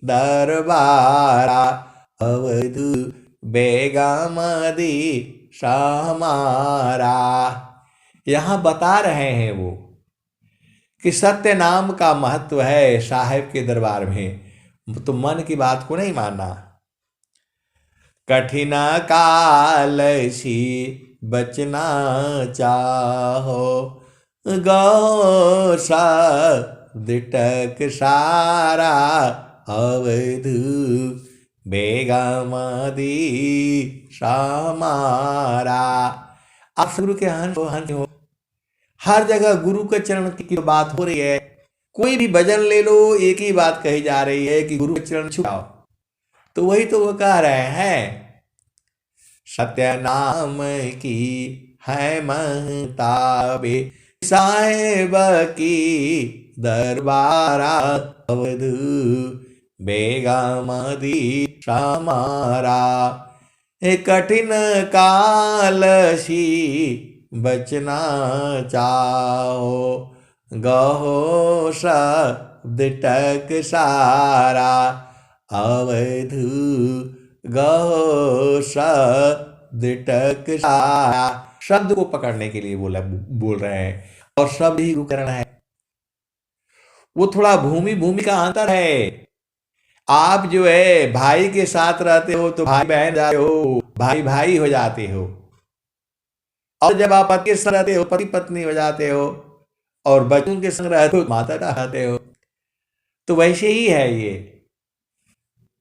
दरबारा अवध बेगमदि हमारा। यहाँ बता रहे हैं वो कि सत्य नाम का महत्व है साहेब के दरबार में। तो मन की बात को नहीं मानना। कठिन काल सी बचना चाहो गो दिटक सारा अवध बेगमदि हमारा। आप गुरु के हंस हो, हर जगह गुरु के चरण की बात हो रही है। कोई भी भजन ले लो, एक ही बात कही जा रही है कि गुरु के चरण छुपाओ। तो वही तो वो कह रहे हैं सत्य नाम की है महताबे साहेब की दरबारा अवध बेगमदि हमारा। कठिन काल सी बचना चाहो गहो दिटक सारा अवध गहो दिटक सारा। शब्द को पकड़ने के लिए बोल रहे हैं और शब्द ही करना है। वो थोड़ा भूमि का अंतर है। आप जो है भाई के साथ रहते हो तो भाई बहन जाते हो, भाई भाई हो जाते हो। और जब आप पति के संग रहते हो पति पत्नी हो जाते हो, और बच्चों के संग रहते हो माता रहते हो। तो वैसे ही है ये,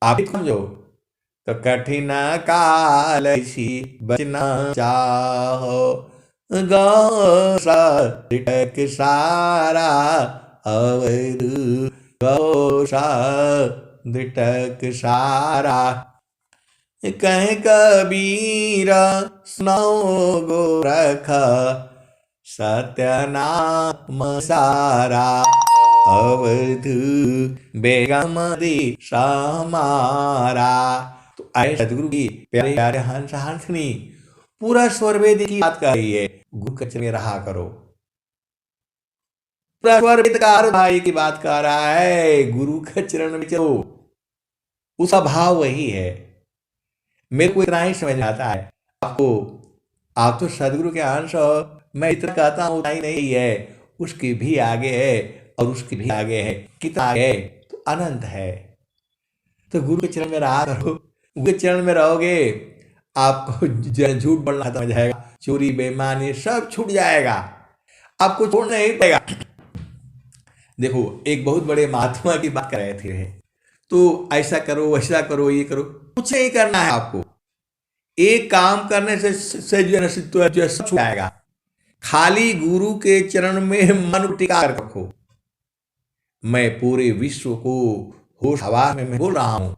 आप समझो। तो कठिन काल सी बचना चाहो गो दिटक सारा अवध गो दिटक सारा। कह कबीर सुनाओ गोरख सत्य नाम सारा अवध बेगमदि हमारा। तो आए सदगुरु की प्यारे प्यारे हंस हंसनी पूरा स्वरवेद की बात कर रही है। गुरु के चरण में रहा करो। पूरा स्वरवेद का भाई की बात कर रहा है, गुरु के चरण में चलो। उसका भाव वही है। मेरे को इतना ही समझ आता है आपको। आप तो सदगुरु के अंश हो, मैं इतना कहता हूँ उतना ही नहीं है, उसकी भी आगे है और उसकी भी आगे है। कितना आगे है? तो अनंत है। तो गुरु के चरण में रहा करो। गुरु के चरण में रहोगे, आपको झूठ बोलना खत्म हो जाएगा, चोरी बेईमानी सब छूट जाएगा, आपको छोड़ना ही पड़ेगा। देखो, एक बहुत बड़े महात्मा की बात कर रहे थे, तो ऐसा करो वैसा करो ये करो, कुछ नहीं करना है आपको। एक काम करने से जो है सब छूट जाएगा। खाली गुरु के चरण में मन को टिका कर रखो। मैं पूरे विश्व को होश हवास में बोल रहा हूं।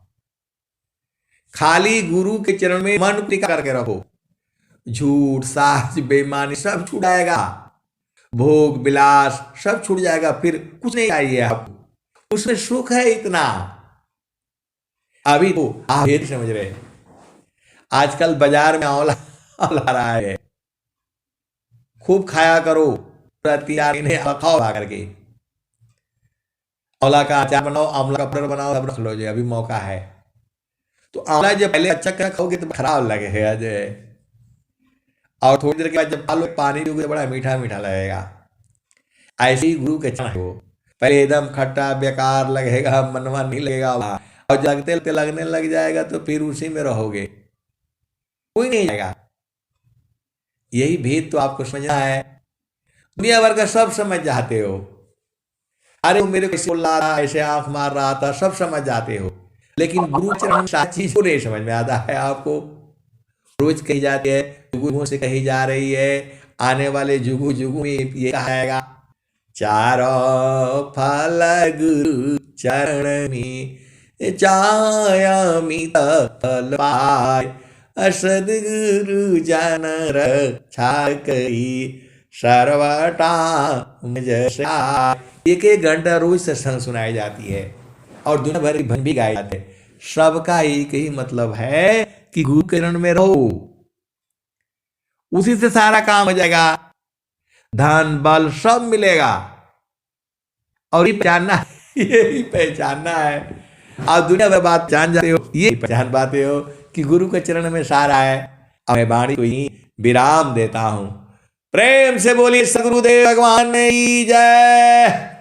खाली गुरु के चरण में मन को टिका करके रखो। झूठ साज बेईमानी सब छूट जाएगा, भोग विलास सब छूट जाएगा, फिर कुछ नहीं चाहिए आपको। उसमें सुख है इतना। अभी तो आप ये समझ रहे हैं, आजकल बाजार में आंवला आ रहा है, खूब खाया करो, तैयार खाओ करके। आंवला का अचार बनाओ, आंवला का पाउडर बनाओ, सब रख लो जी, अभी मौका है। तो आंवला जब पहले अच्छा क्या खाओगे तो खराब लगेगा जो, और थोड़ी देर के बाद जब खा लो पानी पियोगे तो बड़ा मीठा मीठा लगेगा। ऐसे ही गुरु के चरण हो, पहले एकदम खट्टा बेकार लगेगा, मनवा नहीं लगेगा, और जगते लगने लग जाएगा तो फिर उसी में रहोगे, कोई नहीं जाएगा। यही भेद तो आपको समझना है। दुनिया भर का सब समझ जाते हो, अरे वो मेरे को ऐसे बोल रहा था, ऐसे आंख मार रहा था, सब समझ जाते हो, लेकिन गुरु चरण सारी चीज को नहीं समझ में आता है आपको। रोज कही जाती है, जुगू से कही जा रही है, आने वाले जुगू जुगू में ये कहा जाएगा, चारों फल गुरु चरण में चायामित फल पाय, सद्गुरु जन रक्षा करी सर्वटा जैसा। एक एक घंटा रोज सत्संग सुनाई जाती है और दुनिया भर की भजन भी गाए जाते हैं। सबका एक ही मतलब है कि गुरु के चरण में रहो, उसी से सारा काम हो जाएगा, धन बल सब मिलेगा। और ये पहचानना है। आप दुनिया भर बात जान जाते हो, ये पहचान पाते हो कि गुरु के चरण में सारा है। अब मैं वाणी को ही विराम देता हूं। प्रेम से बोलिए सद्गुरुदेव भगवान की जय।